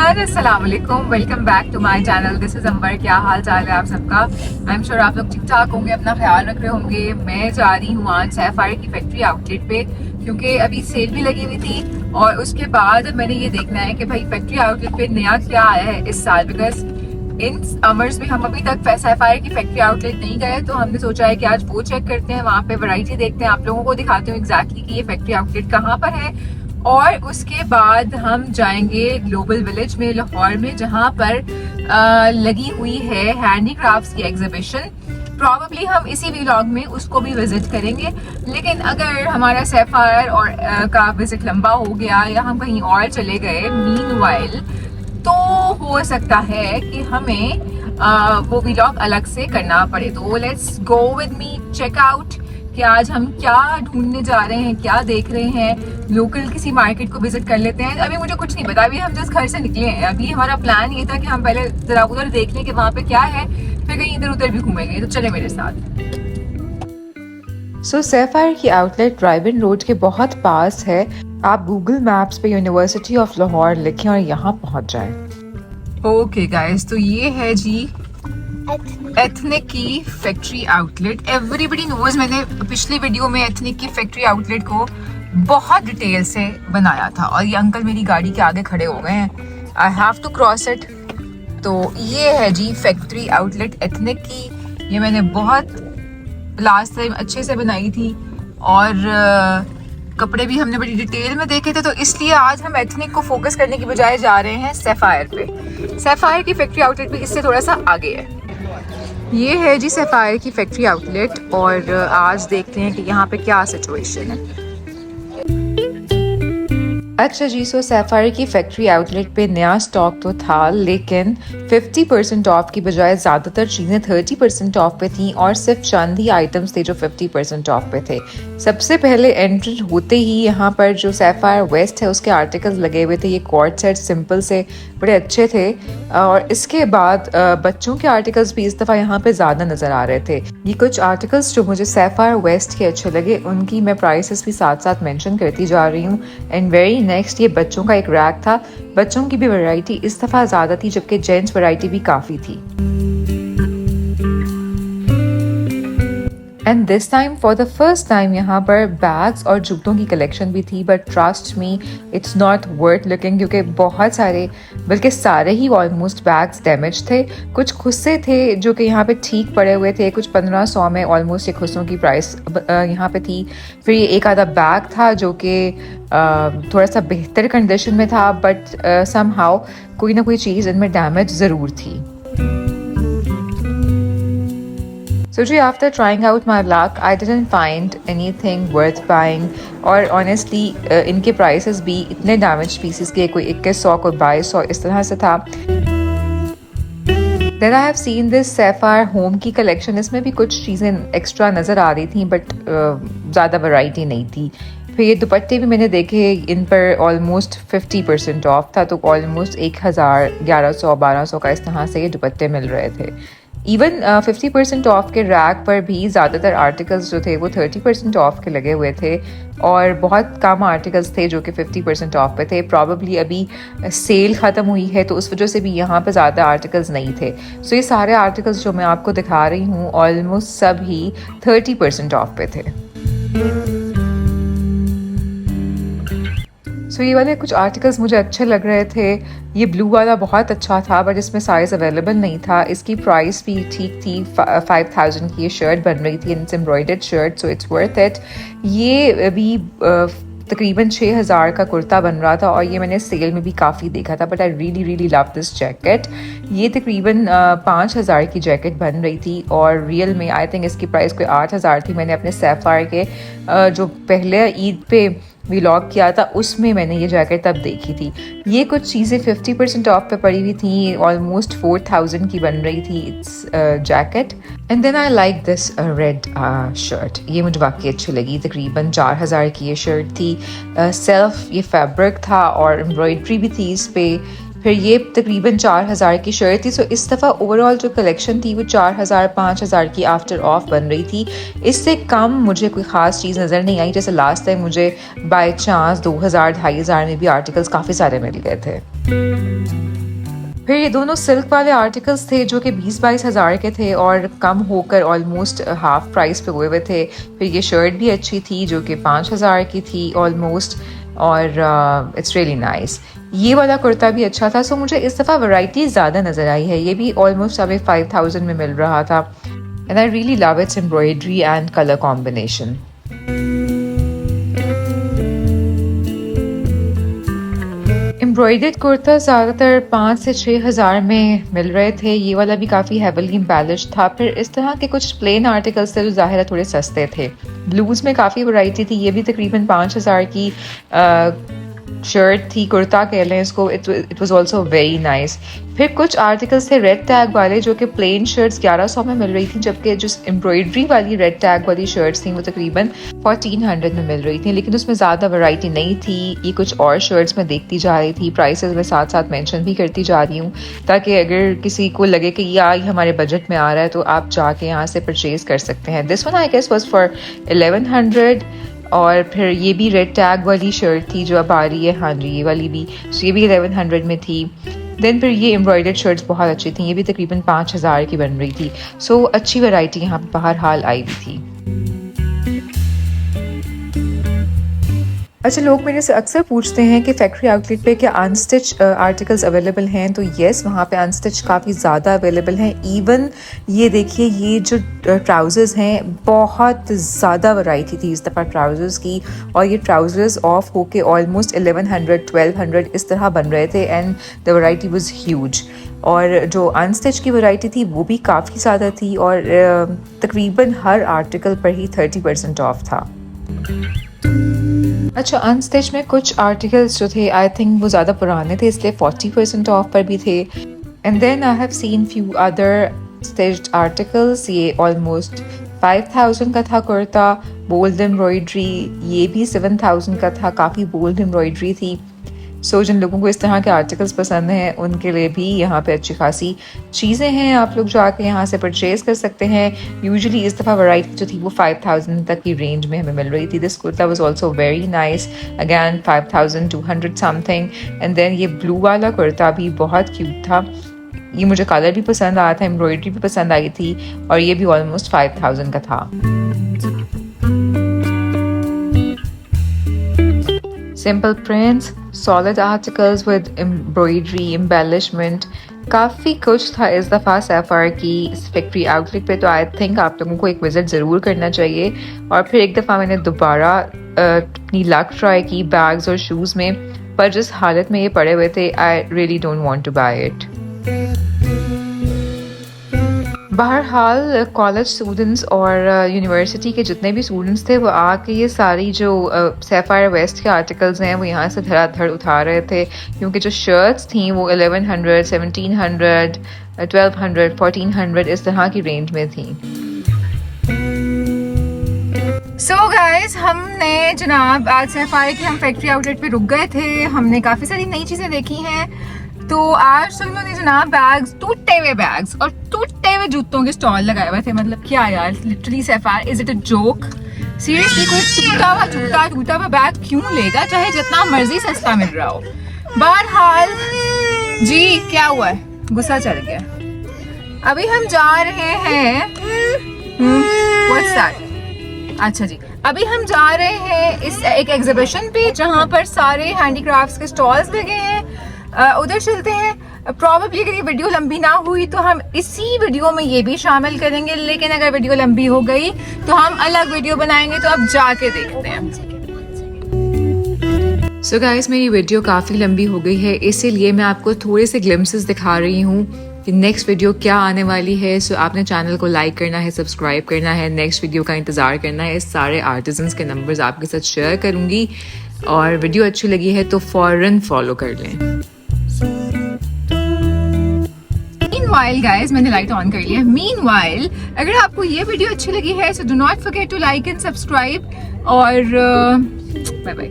Everyone, अस्सलाम वालेकुम। Welcome back to my channel. This is Ambar. क्या हाल चाल है आप सबका? आई एम श्योर आप लोग ठीक ठाक होंगे, अपना ख्याल रख रहे होंगे। मैं जा रही हूँ आज सैफायर की फैक्ट्री आउटलेट पे, क्योंकि अभी सेल भी लगी हुई थी और उसके बाद मैंने ये देखना है कि भाई फैक्ट्री आउटलेट पे नया क्या आया है इस साल। बिकॉज इन समर्स में हम अभी तक सैफायर की फैक्ट्री आउटलेट नहीं गए, तो हमने सोचा है कि आज वो चेक करते हैं, वहाँ पे वैरायटी देखते हैं, आप लोगों को दिखाती हूँ एग्जैक्टली कि ये फैक्ट्री आउटलेट कहाँ पर है। और उसके बाद हम जाएंगे ग्लोबल विलेज में लाहौर में, जहाँ पर लगी हुई है हैंडीक्राफ्ट्स की एग्जीबिशन। प्रॉबेबली हम इसी व्लॉग में उसको भी विजिट करेंगे, लेकिन अगर हमारा सैफायर और का विजिट लंबा हो गया या हम कहीं और चले गए मीनवाइल, तो हो सकता है कि हमें वो व्लॉग अलग से करना पड़े। तो let's go with me, check out कि आज हम क्या ढूंढने जा रहे हैं, क्या देख रहे हैं। लोकल किसी मार्केट को विजिट कर लेते हैं। अभी मुझे कुछ नहीं पता, अभी हम जस्ट घर से निकले हैं। अभी हमारा प्लान ये था कि हम पहले जरा उधर देख लें कि वहाँ पे क्या है, फिर कहीं इधर उधर भी घूमेंगे। तो चले मेरे साथ। सैफायर की आउटलेट ड्राइविंग रोड के बहुत पास है। आप गूगल मैप्स पे यूनिवर्सिटी ऑफ लाहौर लिखें और यहाँ पहुँच जाएं। ओके गाइस, तो ये है जी एथनिक की फैक्ट्री आउटलेट। एवरीबडी नोज, मैंने पिछली वीडियो में एथनिक की फैक्ट्री आउटलेट को बहुत डिटेल से बनाया था और ये अंकल मेरी गाड़ी के आगे खड़े हो गए हैं। I have to cross it. तो ये है जी फैक्ट्री आउटलेट एथनिक की। ये मैंने बहुत लास्ट टाइम अच्छे से बनाई थी और कपड़े भी हमने बड़ी डिटेल में देखे थे, तो इसलिए आज हम एथनिक को फोकस करने की बजाय जा रहे हैं सैफायर पे। सैफायर की फैक्ट्री आउटलेट भी इससे थोड़ा सा आगे है। ये है जी सैफायर की फैक्ट्री आउटलेट और आज देखते हैं कि यहाँ पे क्या सिचुएशन है। अच्छा जी, सैफायर की फैक्ट्री आउटलेट पे नया स्टॉक तो था, लेकिन 50% ऑफ की बजाय ज़्यादातर चीज़ें 30% ऑफ पे थी और सिर्फ चंद ही आइटम्स थे जो 50% ऑफ पे थे। सबसे पहले एंट्री होते ही यहाँ पर जो सैफायर वेस्ट है उसके आर्टिकल्स लगे हुए थे। ये कॉर्ड सेट सिंपल से बड़े अच्छे थे और इसके बाद बच्चों के आर्टिकल्स भी इस दफ़ा यहाँ पे ज़्यादा नज़र आ रहे थे। ये कुछ आर्टिकल्स जो मुझे सैफायर वेस्ट के अच्छे लगे, उनकी मैं प्राइसेस भी साथ साथ मेंशन करती जा रही हूँ। एंड वेरी नेक्स्ट, ये बच्चों का एक रैक था। बच्चों की भी वैरायटी इस दफ़ा ज़्यादा थी, जबकि जेंट्स वैरायटी भी काफ़ी थी। And this time for the first time यहाँ पर बैग्स और जूतों की कलेक्शन भी थी। But trust me, it's not worth looking, क्योंकि बहुत सारे, बल्कि सारे ही ऑलमोस्ट बैग्स डैमेज थे। कुछ खुस्से थे जो कि यहाँ पे ठीक पड़े हुए थे। कुछ 1500 में ऑलमोस्ट ये खुस्सों की प्राइस यहाँ पे थी। फिर ये एक आधा बैग था जो कि थोड़ा सा बेहतर कंडीशन में था, बट समहाउ कोई ना कोई चीज़ इनमें डैमेज ज़रूर थी। So after trying out my luck, I didn't find anything worth buying. और honestly इनके prices भी इतने damaged pieces के, कोई 2100 कोई 2200 इस तरह से था। Then I have seen this Sapphire Home की collection। इसमें भी कुछ चीज़ें एक्स्ट्रा नज़र आ रही थी, बट ज़्यादा वैरायटी नहीं थी। फिर ये दुपट्टे भी मैंने देखे, इन पर ऑलमोस्ट 50% ऑफ था, तो ऑलमोस्ट 1000, 1100, 1200 का इस तरह से ये दुपट्टे मिल रहे थे। इवन 50% ऑफ के रैक पर भी ज़्यादातर आर्टिकल्स जो थे वो 30% ऑफ के लगे हुए थे और बहुत कम आर्टिकल्स थे जो कि 50% ऑफ पे थे। प्रॉबेबली अभी सेल ख़त्म हुई है, तो उस वजह से भी यहाँ पे ज़्यादा आर्टिकल्स नहीं थे। सो ये सारे आर्टिकल्स जो मैं आपको दिखा रही हूँ ऑलमोस्ट सब ही 30% ऑफ पे थे। सो ये वाले कुछ आर्टिकल्स मुझे अच्छे लग रहे थे। ये ब्लू वाला बहुत अच्छा था, बट इसमें साइज़ अवेलेबल नहीं था। इसकी प्राइस भी ठीक थी, 5000 की ये शर्ट बन रही थी, it's embroidered shirt, so it's worth it. ये भी तकरीबन 6000 का कुर्ता बन रहा था और ये मैंने सेल में भी काफ़ी देखा था, but I really love this jacket. ये तकरीबन 5000 की जैकेट बन रही थी और रियल में आई थिंक इसकी प्राइस कोई 8000 थी। मैंने अपने सैफायर के जो पहले ईद पे व्लॉग किया था उसमें मैंने ये जैकेट तब देखी थी। ये कुछ चीज़ें 50% ऑफ पे पड़ी हुई थी, ऑलमोस्ट 4000 की बन रही थी it's jacket. And then I like this red shirt. ये मुझे वाकई अच्छी लगी। तकरीबन 4000 की ये शर्ट थी। सेल्फ ये फैब्रिक था और एम्ब्रॉयडरी भी थी इस पे। फिर ये तकरीबन 4000 की शर्ट थी। सो इस दफ़ा ओवरऑल जो कलेक्शन थी वो 4000 5000 की आफ्टर ऑफ बन रही थी। इससे कम मुझे कोई ख़ास चीज़ नज़र नहीं आई। जैसे लास्ट टाइम मुझे बाय चांस 2000 2500 में भी आर्टिकल्स काफ़ी सारे मिल गए थे। फिर ये दोनों सिल्क वाले आर्टिकल्स थे जो कि 20-22 हज़ार के थे और कम होकर ऑलमोस्ट हाफ प्राइस पे हुए थे। फिर ये शर्ट भी अच्छी थी जो कि 5,000 की थी ऑलमोस्ट, और इट्स रियली नाइस। ये वाला कुर्ता भी अच्छा था। सो मुझे इस दफ़ा वैरायटी ज़्यादा नज़र आई है। ये भी ऑलमोस्ट अभी 5,000 में मिल रहा था and I really love it's embroidery and colour combination. Embroidered kurta ज़्यादातर 5 से 6 हज़ार में मिल रहे थे। ये वाला भी काफ़ी हेवली एम्बेलिश था। फिर इस तरह के कुछ प्लेन आर्टिकल्स थे जो ज़ाहिर है थोड़े सस्ते थे। ब्लूज़ में काफ़ी वैरायटी थी। ये भी तकरीबन 5,000 की शर्ट थी, कुर्ता कह लें इसको। It was also very nice. फिर कुछ आर्टिकल्स थे रेड टैग वाले जो कि प्लेन शर्ट्स 1100 में मिल रही थी, जबकि जो एम्ब्रॉयडरी वाली रेड टैग वाली शर्ट्स थी वो तकरीबन 1400 में मिल रही थी, लेकिन उसमें ज़्यादा वैरायटी नहीं थी। ये कुछ और शर्ट्स में देखती जा रही थी, प्राइसेस में साथ साथ मेंशन भी करती जा रही हूँ ताकि अगर किसी को लगे कि ये हमारे बजट में आ रहा है तो आप जाके यहाँ से परचेज कर सकते हैं। This one I guess was for 1100। और फिर ये भी रेड टैग वाली शर्ट थी जो अब आ रही है, हाँ जी ये वाली भी, so ये भी 1100 में थी। देन फिर ये एम्ब्रॉयडर्ड शर्ट्स बहुत अच्छी थी, ये भी तकरीबन 5,000 की बन रही थी। सो अच्छी वैरायटी यहाँ पे बहरहाल आई हुई थी। अच्छा, लोग मेरे से अक्सर पूछते हैं कि फैक्ट्री आउटलेट पे क्या अनस्टिच आर्टिकल्स अवेलेबल हैं, तो येस वहाँ पे अनस्टिच काफ़ी ज़्यादा अवेलेबल हैं। इवन ये देखिए ये जो ट्राउज़र्स हैं, बहुत ज़्यादा वैरायटी थी इस दफ़ा ट्राउज़र्स की, और ये ट्राउज़र्स ऑफ होके ऑलमोस्ट 1100-1200 इस तरह बन रहे थे and the variety was huge. और जो अनस्टिच की वैरायटी थी वो भी काफ़ी ज़्यादा थी और तकरीबन हर आर्टिकल पर ही 30% ऑफ था। अच्छा, अनस्टिच में कुछ आर्टिकल्स जो थे आई थिंक वो ज़्यादा पुराने थे इसलिए 40% ऑफ पर भी थे। And then I have seen few other stitched articles. ये ऑलमोस्ट 5,000 का था कुर्ता, बोल्ड एम्ब्रॉयडरी। ये भी 7,000 का था, काफ़ी बोल्ड एम्ब्रॉयडरी थी। सो जिन लोगों को इस तरह के आर्टिकल्स पसंद हैं उनके लिए भी यहाँ पे अच्छी खासी चीज़ें हैं, आप लोग जाके यहाँ से परचेज़ कर सकते हैं। यूजुअली इस दफ़ा वैरायटी जो थी वो 5,000 तक की रेंज में हमें मिल रही थी। This kurta was also very nice, again 5,200 something. And then ये ब्लू वाला कुर्ता भी बहुत क्यूट था। ये मुझे कलर भी पसंद आया था, एम्ब्रॉयडरी भी पसंद आई थी, और ये भी ऑलमोस्ट 5,000 का था। Simple prints, solid articles with embroidery, embellishment, काफ़ी कुछ था इस दफ़ा सैफायर की फैक्ट्री आउटलेट पे। तो आई थिंक आप लोगों को एक विज़िट ज़रूर करना चाहिए। और फिर एक दफ़ा मैंने दोबारा अपनी लक ट्राई की बैग्स और शूज़ में, पर जिस हालत में ये पड़े हुए थे I really don't want to buy it. बहरहाल कॉलेज स्टूडेंट्स और यूनिवर्सिटी के जितने भी स्टूडेंट्स थे वो आके ये सारी जो सैफायर वेस्ट के आर्टिकल्स हैं वो यहाँ से धड़ाधड़ उठा रहे थे, क्योंकि जो शर्ट्स थी वो 1100, 1700, 1200, 1400 इस तरह की रेंज में थी। सो गाइस, हमने जनाब आज सैफायर की हम फैक्ट्री आउटलेट पे रुक गए थे। हमने काफ़ी सारी नई चीज़ें देखी हैं। तो आज सुन लो जनाब, बैग्स, टूटे हुए बैग्स और टूटे हुए जूतों के स्टॉल लगाए हुए थे। मतलब क्या यार, literally sapphire, is it a joke? Seriously कोई टूटा हुआ जूता, टूटा हुआ बैग क्यों लेगा, चाहे जितना मर्जी सस्ता मिल रहा हो। बहरहाल जी, क्या हुआ है, गुस्सा चढ़ गया। अभी हम जा रहे हैं व्हाट्स दैट, अच्छा जी, अभी हम जा रहे हैं इस एक एग्जीबिशन पे जहाँ पर सारे हैंडीक्राफ्ट्स के स्टॉल्स लगे हैं। उधर चलते हैं। प्रॉबेबली अगर ये वीडियो लंबी ना हुई तो हम इसी वीडियो में ये भी शामिल करेंगे, लेकिन अगर वीडियो लंबी हो गई तो हम अलग वीडियो बनाएंगे, तो अब जाके देखते हैं। सो गाइस, मेरी वीडियो काफ़ी लंबी हो गई है, इसीलिए मैं आपको थोड़े से ग्लिम्पसेस दिखा रही हूँ कि नेक्स्ट वीडियो क्या आने वाली है। सो आपने चैनल को लाइक करना है, सब्सक्राइब करना है, नेक्स्ट वीडियो का इंतज़ार करना है। सारे आर्टिजन्स के नंबर्स आपके साथ शेयर करूँगी, और वीडियो अच्छी लगी है तो फ़ौरन फॉलो कर लें। Meanwhile guys, मैंने लाइट ऑन कर लिया। Meanwhile, अगर आपको ये वीडियो अच्छी लगी है so do not forget to like and subscribe, और बाय बाय।